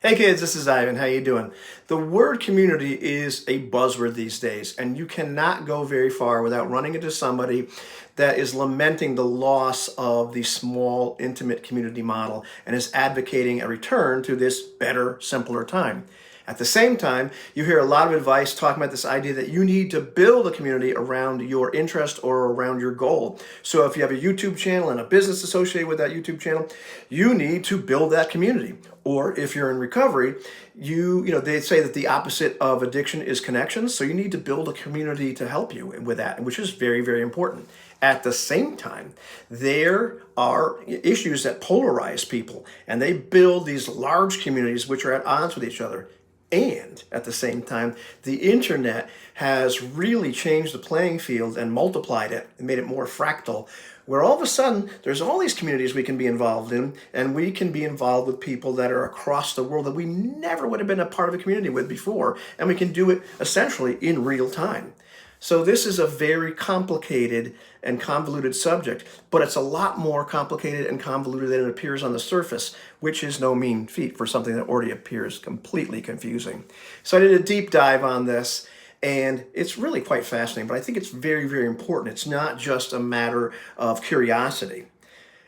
Hey kids, this is Ivan. How you doing? The word community is a buzzword these days, and you cannot go very far without running into somebody that is lamenting the loss of the small, intimate community model and is advocating a return to this better, simpler time. At the same time, you hear a lot of advice talking about this idea that you need to build a community around your interest or around your goal. So if you have a YouTube channel and a business associated with that YouTube channel, you need to build that community. Or if you're in recovery, they say that the opposite of addiction is connections. So you need to build a community to help you with that, which is very, very important. At the same time, there are issues that polarize people, and they build these large communities which are at odds with each other. And at the same time, the internet has really changed the playing field and multiplied it and made it more fractal, where all of a sudden there's all these communities we can be involved in, and we can be involved with people that are across the world that we never would have been a part of a community with before, and we can do it essentially in real time. So this is a very complicated and convoluted subject, but it's a lot more complicated and convoluted than it appears on the surface, which is no mean feat for something that already appears completely confusing. So I did a deep dive on this, and it's really quite fascinating, but I think it's very, very important. It's not just a matter of curiosity.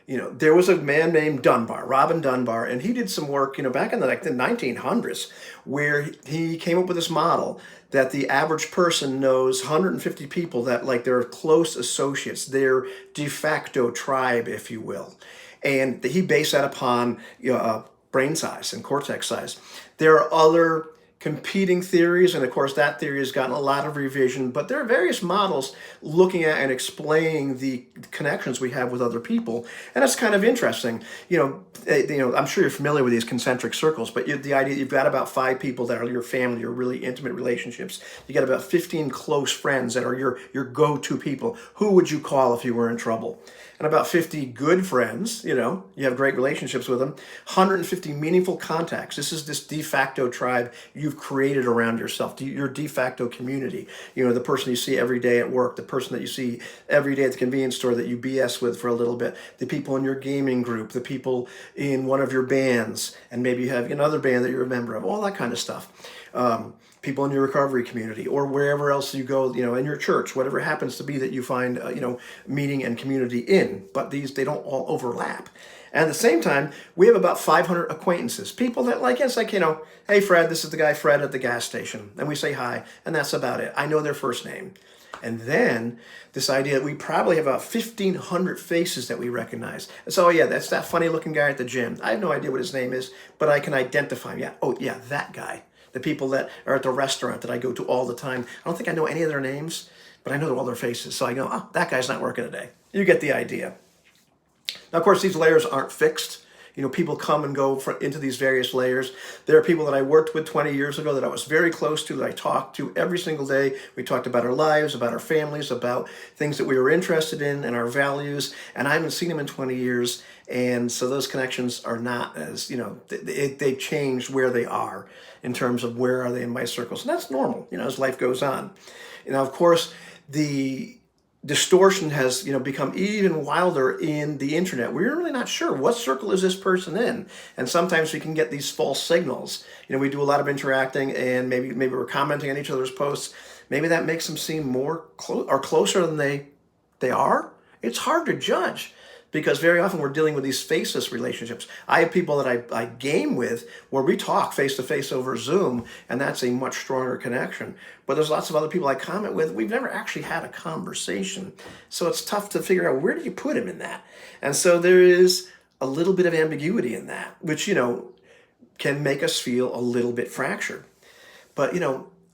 There was a man named Dunbar, Robin Dunbar, and he did some work, back in the 1900s, where he came up with this model that the average person knows 150 people that they're close associates, their de facto tribe, if you will. And he based that upon brain size and cortex size. There are other competing theories, and of course that theory has gotten a lot of revision, but there are various models looking at and explaining the connections we have with other people, and it's kind of interesting. I'm sure you're familiar with these concentric circles, but the idea you've got about 5 people that are your family, your really intimate relationships. You got about 15 close friends that are your go-to people. Who would you call if you were in trouble? And about 50 good friends, you have great relationships with them. 150 meaningful contacts. This is this de facto tribe you've created around yourself, your de facto community. The person you see every day at work, the person that you see every day at the convenience store that you BS with for a little bit, the people in your gaming group, the people in one of your bands, and maybe you have another band that you're a member of, all that kind of stuff. People in your recovery community or wherever else you go, in your church, whatever happens to be that you find, meaning and community in, but they don't all overlap. And at the same time, we have about 500 acquaintances, people that hey Fred, this is the guy Fred at the gas station. And we say hi, and that's about it. I know their first name. And then this idea that we probably have about 1,500 faces that we recognize. And so, yeah, that's that funny looking guy at the gym. I have no idea what his name is, but I can identify him. Yeah, oh yeah, that guy. The people that are at the restaurant that I go to all the time. I don't think I know any of their names, but I know all their faces. So I go, oh, that guy's not working today. You get the idea. Now, of course, these layers aren't fixed. People come and go into these various layers. There are people that I worked with 20 years ago that I was very close to, that I talked to every single day. We talked about our lives, about our families, about things that we were interested in and our values. And I haven't seen them in 20 years. And so those connections are not as, they've changed where they are in terms of where are they in my circles. And that's normal, as life goes on. Of course, the distortion has become even wilder in the internet. We're really not sure what circle is this person in, and sometimes we can get these false signals. We do a lot of interacting, and maybe we're commenting on each other's posts. Maybe that makes them seem more closer than they are. It's hard to judge, because very often we're dealing with these faceless relationships. I have people that I game with where we talk face-to-face over Zoom, and that's a much stronger connection. But there's lots of other people I comment with, we've never actually had a conversation. So it's tough to figure out, where do you put him in that? And so there is a little bit of ambiguity in that, which, can make us feel a little bit fractured. But,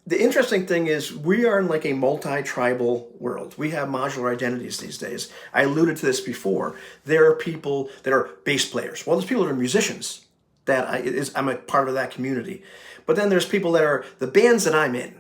the interesting thing is we are in a multi-tribal world. We have modular identities these days. I alluded to this before. There are people that are bass players. Well, there's people that are musicians that I'm a part of that community. But then there's people that are the bands that I'm in,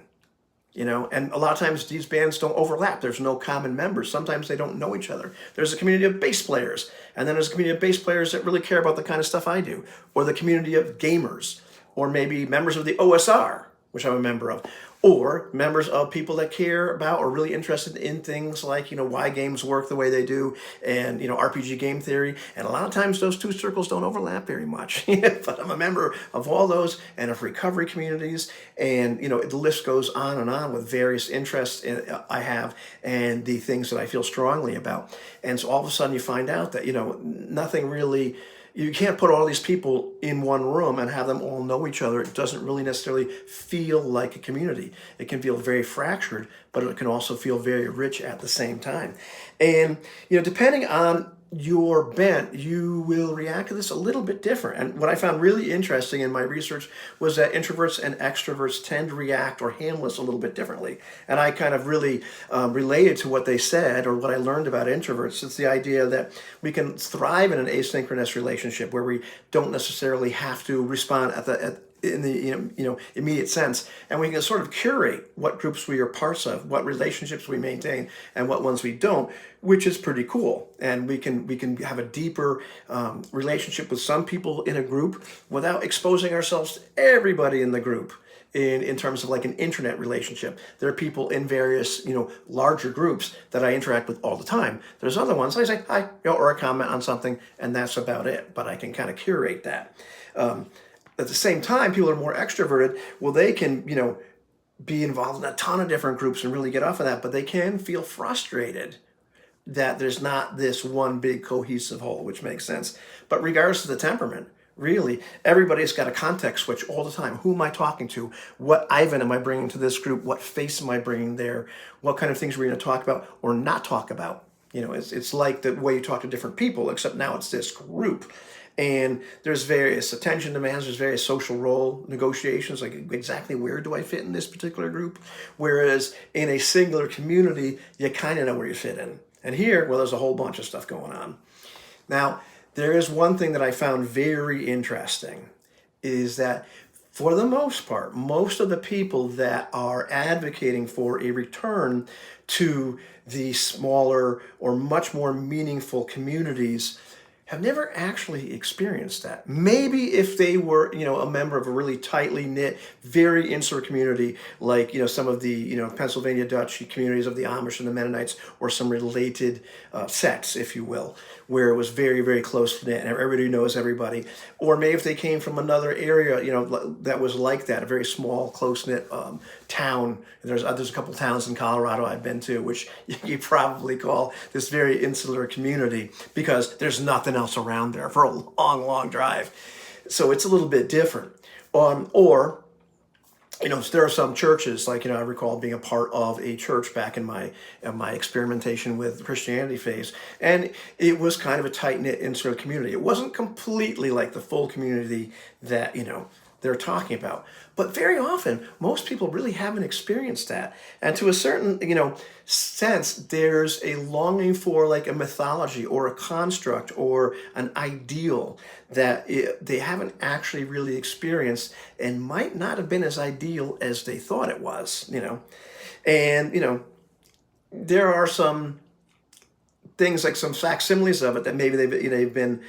and a lot of times these bands don't overlap. There's no common members. Sometimes they don't know each other. There's a community of bass players, and then there's a community of bass players that really care about the kind of stuff I do, or the community of gamers, or maybe members of the OSR, which I'm a member of, or members of people that care about or really interested in things like, why games work the way they do, and, RPG game theory. And a lot of times those two circles don't overlap very much. But I'm a member of all those and of recovery communities. And, the list goes on with various interests I have and the things that I feel strongly about. And so all of a sudden you find out that, nothing really, you can't put all these people in one room and have them all know each other. It doesn't really necessarily feel like a community. It can feel very fractured, but it can also feel very rich at the same time. And, depending on your bent, you will react to this a little bit different. And what I found really interesting in my research was that introverts and extroverts tend to react or handle this a little bit differently. And I kind of really related to what they said, or what I learned about introverts. It's the idea that we can thrive in an asynchronous relationship where we don't necessarily have to respond in the immediate sense, and we can sort of curate what groups we are parts of, what relationships we maintain, and what ones we don't, which is pretty cool. And we can have a deeper relationship with some people in a group without exposing ourselves to everybody in the group. In terms of like an internet relationship, there are people in various larger groups that I interact with all the time. There's other ones I say hi, or a comment on something, and that's about it. But I can kind of curate that. At the same time, people are more extroverted. Well, they can, be involved in a ton of different groups and really get off of that, but they can feel frustrated that there's not this one big cohesive whole, which makes sense. But regardless of the temperament, really, everybody's got a context switch all the time. Who am I talking to? What Ivan am I bringing to this group? What face am I bringing there? What kind of things are we going to talk about or not talk about? It's like the way you talk to different people, except now it's this group. And there's various attention demands, there's various social role negotiations, like exactly where do I fit in this particular group? Whereas in a singular community, you kind of know where you fit in. And here, well, there's a whole bunch of stuff going on. Now, there is one thing that I found very interesting, is that for the most part, most of the people that are advocating for a return to the smaller or much more meaningful communities have never actually experienced that. Maybe if they were, a member of a really tightly knit, very insular community, like, some of the, Pennsylvania Dutch communities of the Amish and the Mennonites, or some related sects, if you will, where it was very, very close knit and everybody knows everybody. Or maybe if they came from another area, that was like that, a very small, close knit town. There's a couple towns in Colorado I've been to, which you probably call this very insular community, because there's nothing else around there for a long, long drive. So it's a little bit different. Or there are some churches, like, I recall being a part of a church back in my experimentation with Christianity phase, and it was kind of a tight-knit insular community. It wasn't completely like the full community that, they're talking about. But very often, most people really haven't experienced that. And to a certain, sense, there's a longing for like a mythology or a construct or an ideal that they haven't actually really experienced, and might not have been as ideal as they thought it was, And, there are some things, like some facsimiles of it that maybe they've been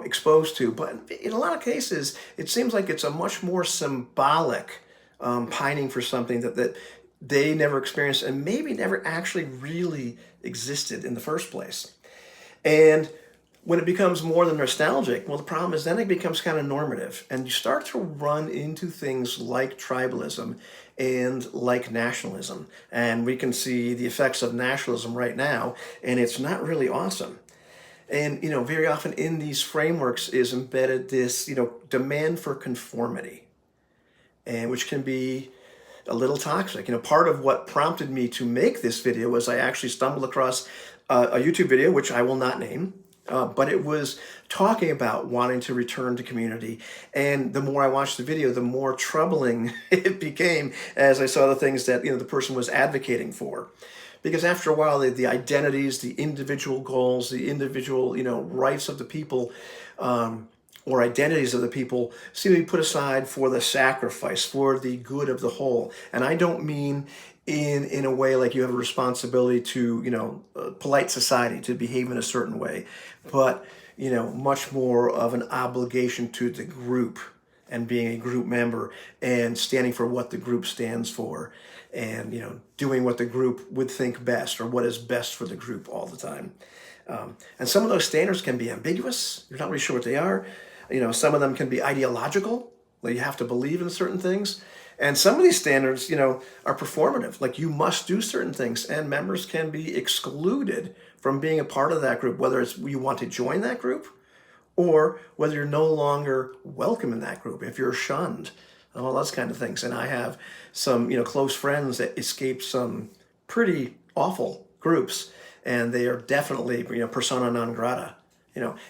exposed to. But in a lot of cases, it seems like it's a much more symbolic pining for something that they never experienced and maybe never actually really existed in the first place. And when it becomes more than nostalgic, well, the problem is then it becomes kind of normative, and you start to run into things like tribalism and like nationalism. And we can see the effects of nationalism right now, and it's not really awesome. And, very often in these frameworks is embedded this, demand for conformity, and which can be a little toxic. Part of what prompted me to make this video was I actually stumbled across a YouTube video, which I will not name, but it was talking about wanting to return to community. And the more I watched the video, the more troubling it became as I saw the things that, the person was advocating for. Because after a while, the identities, the individual goals, the individual, rights of the people, or identities of the people seem to be put aside for the sacrifice, for the good of the whole. And I don't mean in a way like you have a responsibility to, polite society, to behave in a certain way, but, much more of an obligation to the group and being a group member and standing for what the group stands for, and doing what the group would think best or what is best for the group all the time. And some of those standards can be ambiguous. You're not really sure what they are. Some of them can be ideological, like you have to believe in certain things. And some of these standards, are performative, like you must do certain things, and members can be excluded from being a part of that group, whether it's you want to join that group or whether you're no longer welcome in that group, if you're shunned, all those kind of things. And I have some, close friends that escaped some pretty awful groups, and they are definitely, persona non grata.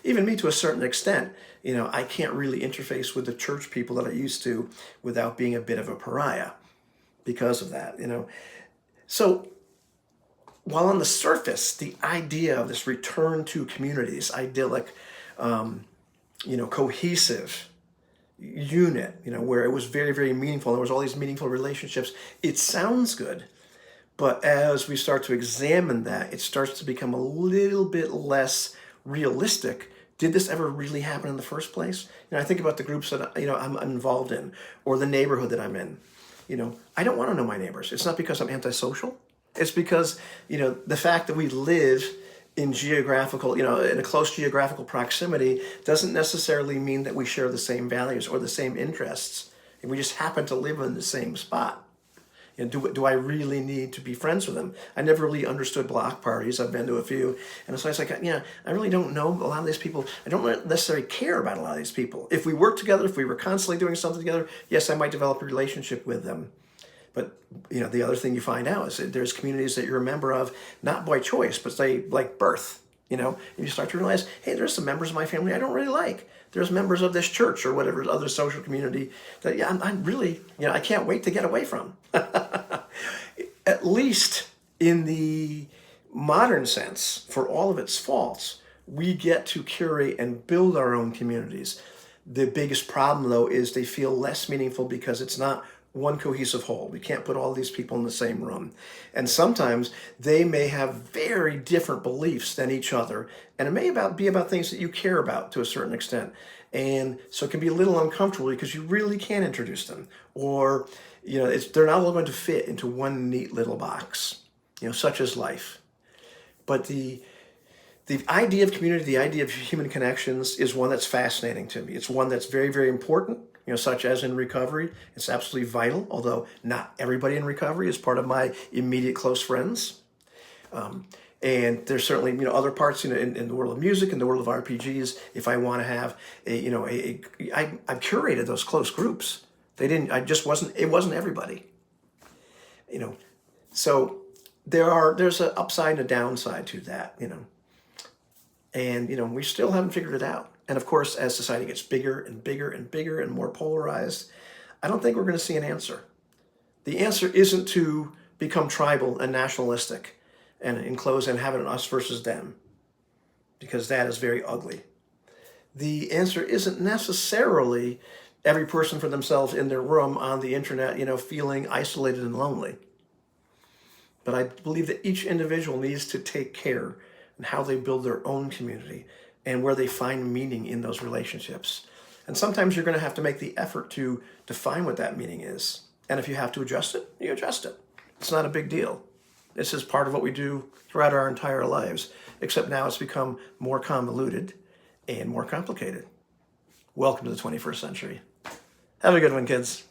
Even me to a certain extent, I can't really interface with the church people that I used to without being a bit of a pariah because of that, So while on the surface, the idea of this return to community, this idyllic, cohesive unit, where it was very, very meaningful, there was all these meaningful relationships, it sounds good. But as we start to examine that, it starts to become a little bit less realistic. Did this ever really happen in the first place? I think about the groups that I'm involved in, or the neighborhood that I'm in. I don't want to know my neighbors. It's not because I'm antisocial. It's because the fact that we live in geographical, in a close geographical proximity doesn't necessarily mean that we share the same values or the same interests. And we just happen to live in the same spot. Do I really need to be friends with them? I never really understood block parties. I've been to a few. And so I was like, I really don't know a lot of these people. I don't necessarily care about a lot of these people. If we worked together, if we were constantly doing something together, yes, I might develop a relationship with them. But, the other thing you find out is that there's communities that you're a member of, not by choice, but say like birth, and you start to realize, hey, there's some members of my family I don't really like. There's members of this church or whatever other social community that, I'm really, I can't wait to get away from. At least in the modern sense, for all of its faults, we get to curate and build our own communities. The biggest problem, though, is they feel less meaningful because it's not one cohesive whole. We can't put all these people in the same room. And sometimes they may have very different beliefs than each other, and it may be about things that you care about to a certain extent. And so it can be a little uncomfortable because you really can't introduce them, or they're not all going to fit into one neat little box, such as life. But the idea of community, the idea of human connections is one that's fascinating to me. It's one that's very, very important, such as in recovery. It's absolutely vital, although not everybody in recovery is part of my immediate close friends. And there's certainly, other parts, in the world of music, in the world of RPGs, if I want to have I've curated those close groups. It wasn't everybody, so there's an upside and a downside to that, and, we still haven't figured it out. And of course, as society gets bigger and bigger and bigger and more polarized, I don't think we're going to see an answer. The answer isn't to become tribal and nationalistic and enclose and have it an us versus them, because that is very ugly. The answer isn't necessarily every person for themselves in their room on the internet, feeling isolated and lonely. But I believe that each individual needs to take care in how they build their own community and where they find meaning in those relationships. And sometimes you're going to have to make the effort to define what that meaning is. And if you have to adjust it, you adjust it. It's not a big deal. This is part of what we do throughout our entire lives, except now it's become more convoluted and more complicated. Welcome to the 21st century. Have a good one, kids.